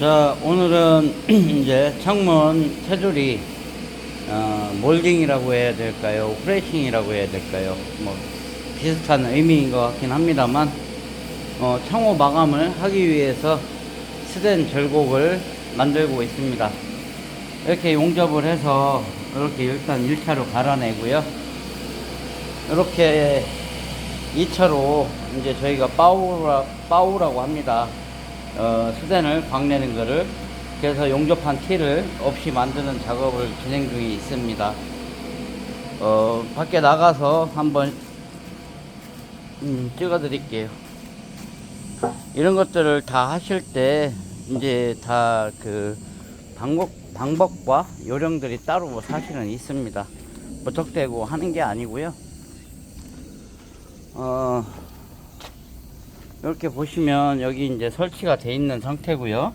자, 오늘은 이제 창문 테두리 몰딩이라고 해야 될까요? 프레싱이라고 해야 될까요? 뭐 비슷한 의미인 것 같긴 합니다만 창호 마감을 하기 위해서 스텐 절곡을 만들고 있습니다. 이렇게 용접을 해서 이렇게 일단 1차로 갈아내고요. 이렇게 2차로 이제 저희가 바우라고 합니다. 스텐을 광내는 거를. 그래서 용접한 티를 없이 만드는 작업을 진행 중에 있습니다. 밖에 나가서 한번 찍어 드릴게요. 이런 것들을 다 하실 때 이제 다 그 방법과 요령들이 따로 사실은 있습니다. 무턱대고 하는 게 아니고요. 이렇게 보시면 여기 이제 설치가 돼 있는 상태고요.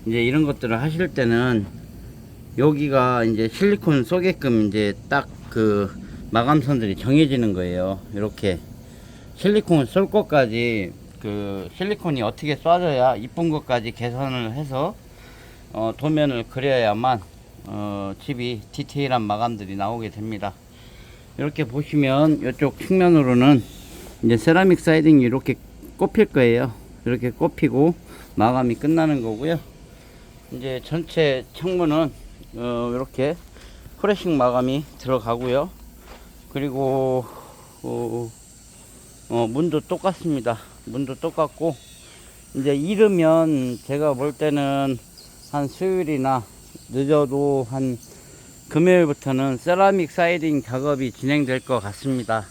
이제 이런 것들을 하실 때는 여기가 이제 실리콘 쏘게끔 이제 딱 그 마감선들이 정해지는 거예요. 이렇게 실리콘을 쏠 것까지 그 실리콘이 어떻게 쏴져야 이쁜 것까지 계산을 해서 도면을 그려야만 집이 디테일한 마감들이 나오게 됩니다. 이렇게 보시면 이쪽 측면으로는 이제 세라믹 사이딩이 이렇게 꼽힐 거예요. 이렇게 꼽히고 마감이 끝나는 거고요. 이제 전체 창문은 이렇게 프레싱 마감이 들어가고요. 그리고 문도 똑같습니다. 문도 똑같고 이제 이르면 제가 볼 때는 한 수요일이나 늦어도 한 금요일부터는 세라믹 사이딩 작업이 진행될 것 같습니다.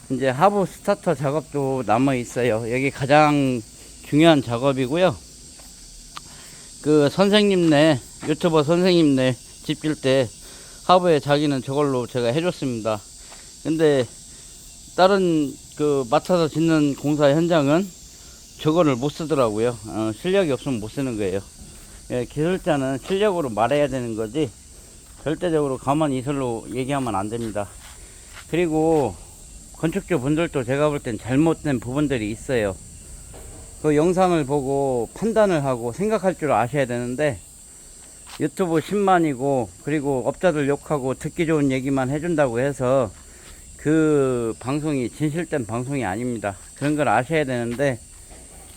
이제 하부 스타터 작업도 남아 있어요. 여기 가장 중요한 작업이고요. 그 선생님네, 유튜버 선생님네 집 질 때 하부에 자기는 저걸로 제가 해줬습니다. 근데 다른 그 맡아서 짓는 공사 현장은 저거를 못 쓰더라고요. 실력이 없으면 못 쓰는 거예요. 예, 기술자는 실력으로 말해야 되는 거지 절대적으로 가만히 있을로 얘기하면 안 됩니다. 그리고 건축주 분들도 제가 볼 땐 잘못된 부분들이 있어요. 그 영상을 보고 판단을 하고 생각할 줄 아셔야 되는데 유튜브 10만이고 그리고 업자들 욕하고 듣기 좋은 얘기만 해준다고 해서 그 방송이 진실된 방송이 아닙니다. 그런 걸 아셔야 되는데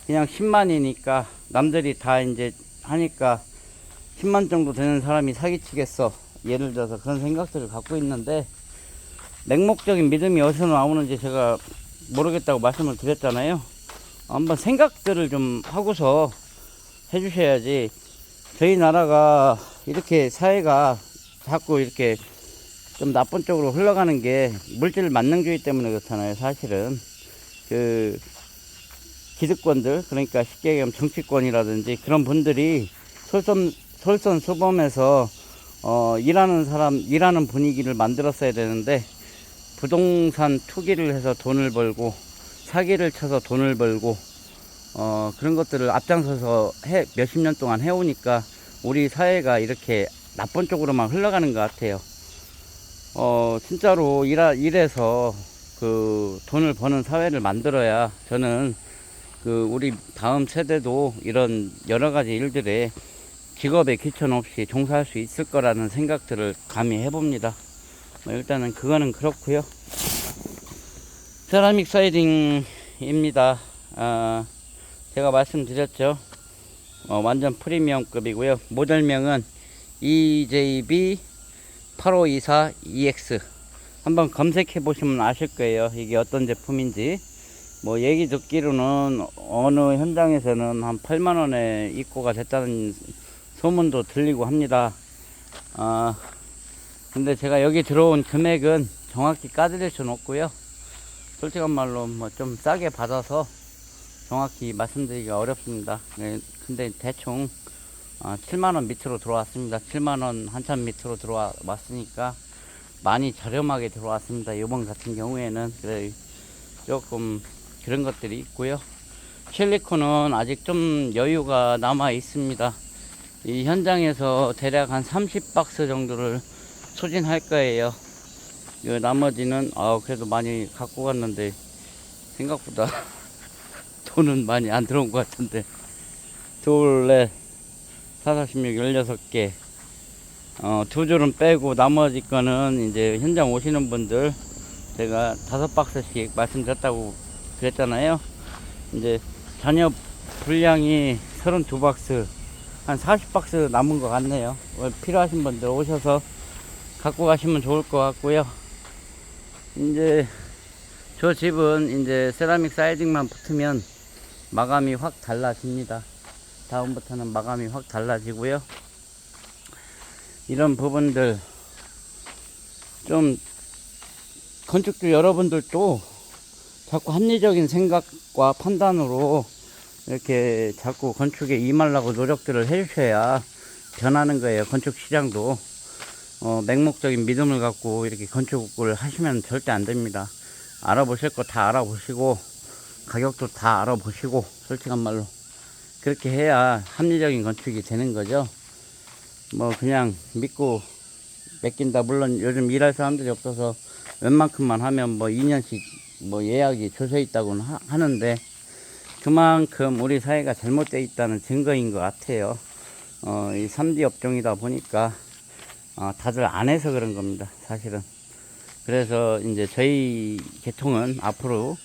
그냥 10만이니까 남들이 다 이제 하니까 10만 정도 되는 사람이 사기치겠어, 예를 들어서 그런 생각들을 갖고 있는데 맹목적인 믿음이 어디서 나오는지 제가 모르겠다고 말씀을 드렸잖아요. 한번 생각들을 좀 하고서 해주셔야지. 저희 나라가 이렇게 사회가 자꾸 이렇게 좀 나쁜 쪽으로 흘러가는 게 물질 만능주의 때문에 그렇잖아요. 사실은 그 기득권들, 그러니까 쉽게 얘기하면 정치권이라든지 그런 분들이 솔선수범해서 일하는 분위기를 만들었어야 되는데 부동산 투기를 해서 돈을 벌고 사기를 쳐서 돈을 벌고 그런 것들을 앞장서서 몇십 년 동안 해오니까 우리 사회가 이렇게 나쁜 쪽으로만 흘러가는 것 같아요. 진짜로 일해서 그 돈을 버는 사회를 만들어야 저는 그 우리 다음 세대도 이런 여러 가지 일들에 직업에 귀천 없이 종사할 수 있을 거라는 생각들을 감히 해봅니다. 일단은 그거는 그렇고요. 세라믹 사이딩입니다. 제가 말씀드렸죠. 완전 프리미엄급이고요. 모델명은 EJB8524EX. 한번 검색해 보시면 아실 거예요. 이게 어떤 제품인지. 뭐 얘기 듣기로는 어느 현장에서는 한 8만원에 입고가 됐다는 소문도 들리고 합니다. 근데 제가 여기 들어온 금액은 정확히 까드릴 수는 없고요. 솔직한 말로 뭐 좀 싸게 받아서 정확히 말씀드리기가 어렵습니다. 근데 대충 7만원 밑으로 들어왔습니다. 7만원 한참 밑으로 들어왔으니까 많이 저렴하게 들어왔습니다. 이번 같은 경우에는. 그래 조금 그런 것들이 있고요. 실리콘은 아직 좀 여유가 남아 있습니다. 이 현장에서 대략 한 30박스 정도를 소진할 거예요. 나머지는 그래도 많이 갖고 갔는데 생각보다 돈은 많이 안 들어온 것 같은데 둘, 넷, 4, 46, 16개. 두 줄은 빼고 나머지 거는 이제 현장 오시는 분들 제가 5박스씩 말씀드렸다고 그랬잖아요. 이제 잔여 분량이 32박스, 한 40박스 남은 것 같네요. 필요하신 분들 오셔서 갖고 가시면 좋을 것 같고요. 이제 저 집은 이제 세라믹 사이딩만 붙으면 마감이 확 달라집니다. 다음부터는 마감이 확 달라지고요. 이런 부분들 좀 건축주 여러분들도 자꾸 합리적인 생각과 판단으로 이렇게 자꾸 건축에 임하려고 노력들을 해주셔야 변하는 거예요. 건축 시장도 맹목적인 믿음을 갖고 이렇게 건축을 하시면 절대 안 됩니다. 알아보실 거 다 알아보시고 가격도 다 알아보시고 솔직한 말로 그렇게 해야 합리적인 건축이 되는 거죠. 뭐 그냥 믿고 맡긴다. 물론 요즘 일할 사람들이 없어서 웬만큼만 하면 뭐 2년씩 뭐 예약이 조져 있다고는 하는데 그만큼 우리 사회가 잘못되어 있다는 증거인 것 같아요. 이 3D 업종이다 보니까 다들 안 해서 그런 겁니다, 사실은. 그래서 이제 저희 계통은 앞으로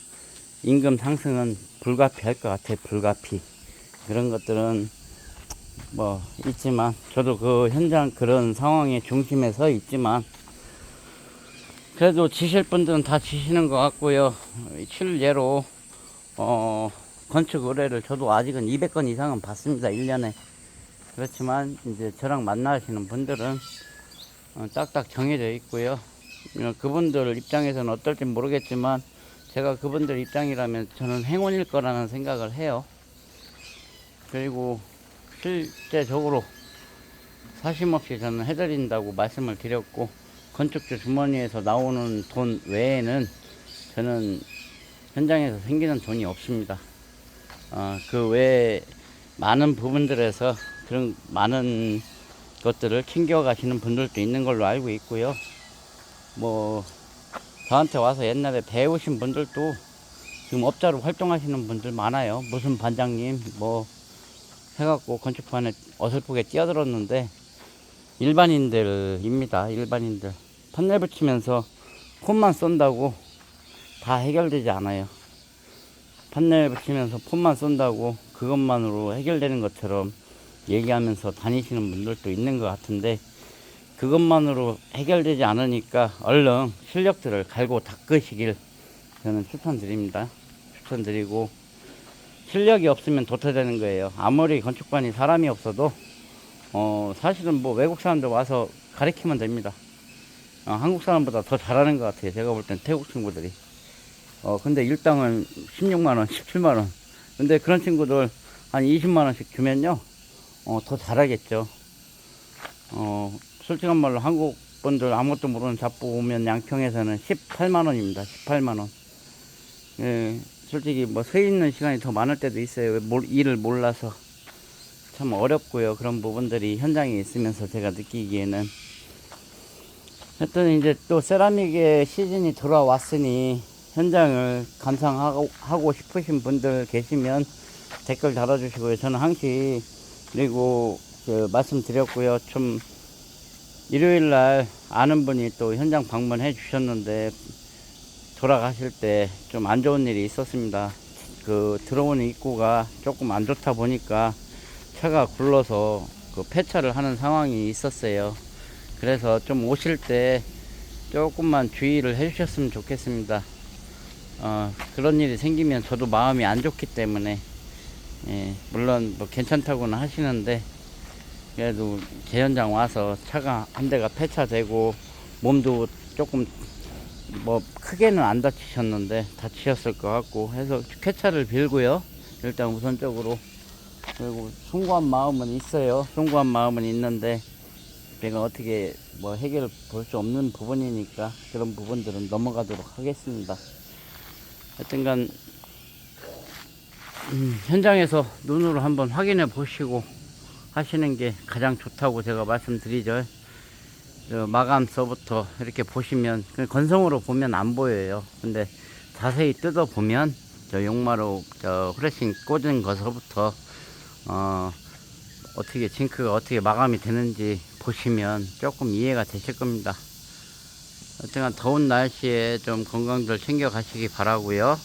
임금 상승은 불가피할 것 같아요. 불가피. 그런 것들은 뭐 있지만 저도 그 현장 그런 상황의 중심에 서 있지만 그래도 지실 분들은 다 지시는 것 같고요. 실례로 건축 의뢰를 저도 아직은 200건 이상은 받습니다, 1년에. 그렇지만 이제 저랑 만나시는 분들은 딱딱 정해져 있고요. 그분들 입장에서는 어떨지 모르겠지만 제가 그분들 입장이라면 저는 행운일 거라는 생각을 해요. 그리고 실제적으로 사심없이 저는 해드린다고 말씀을 드렸고, 건축주 주머니에서 나오는 돈 외에는 저는 현장에서 생기는 돈이 없습니다. 그 외에 많은 부분들에서 그런 많은 것들을 챙겨가시는 분들도 있는 걸로 알고 있고요. 뭐 저한테 와서 옛날에 배우신 분들도 지금 업자로 활동하시는 분들 많아요. 무슨 반장님 뭐 해갖고 건축판에 어설프게 뛰어들었는데 일반인들입니다. 일반인들. 판넬 붙이면서 폰만 쏜다고 다 해결되지 않아요. 판넬 붙이면서 폰만 쏜다고 그것만으로 해결되는 것처럼 얘기하면서 다니시는 분들도 있는 것 같은데, 그것만으로 해결되지 않으니까 얼른 실력들을 갈고 닦으시길 저는 추천드립니다. 추천드리고, 실력이 없으면 도태되는 거예요. 아무리 건축반이 사람이 없어도 사실은 뭐 외국 사람들 와서 가르치면 됩니다. 한국 사람보다 더 잘하는 것 같아요. 제가 볼 땐 태국 친구들이. 근데 일당은 16만원, 17만원. 근데 그런 친구들 한 20만원씩 주면요, 더 잘하겠죠. 솔직한 말로 한국 분들 아무것도 모르는 잡부 오면 양평에서는 18만원입니다. 18만원. 예, 솔직히 뭐 서 있는 시간이 더 많을 때도 있어요. 일을 몰라서. 참 어렵고요. 그런 부분들이 현장에 있으면서 제가 느끼기에는. 하여튼 이제 또 세라믹의 시즌이 돌아왔으니 현장을 감상하고 싶으신 분들 계시면 댓글 달아주시고요. 저는 항시 그리고 말씀드렸고요. 좀 일요일날 아는 분이 또 현장 방문해 주셨는데 돌아가실 때 좀 안 좋은 일이 있었습니다. 그 들어오는 입구가 조금 안 좋다 보니까 차가 굴러서 그 폐차를 하는 상황이 있었어요. 그래서 좀 오실 때 조금만 주의를 해 주셨으면 좋겠습니다. 그런 일이 생기면 저도 마음이 안 좋기 때문에, 예, 물론 뭐 괜찮다고는 하시는데 그래도 제 현장 와서 차가 한 대가 폐차되고 몸도 조금 뭐 크게는 안 다치셨는데 다치셨을 것 같고 해서 쾌차를 빌고요. 일단 우선적으로. 그리고 송구한 마음은 있어요. 송구한 마음은 있는데 제가 어떻게 뭐 해결 볼 수 없는 부분이니까 그런 부분들은 넘어가도록 하겠습니다. 하여튼간 현장에서 눈으로 한번 확인해 보시고 하시는 게 가장 좋다고 제가 말씀드리죠. 마감서부터 이렇게 보시면 건성으로 보면 안 보여요. 근데 자세히 뜯어 보면 저 용마로 후레싱 꽂은 것서부터 어떻게 징크가 어떻게 마감이 되는지 보시면 조금 이해가 되실 겁니다. 하여튼 더운 날씨에 좀 건강들 챙겨 가시기 바라고요.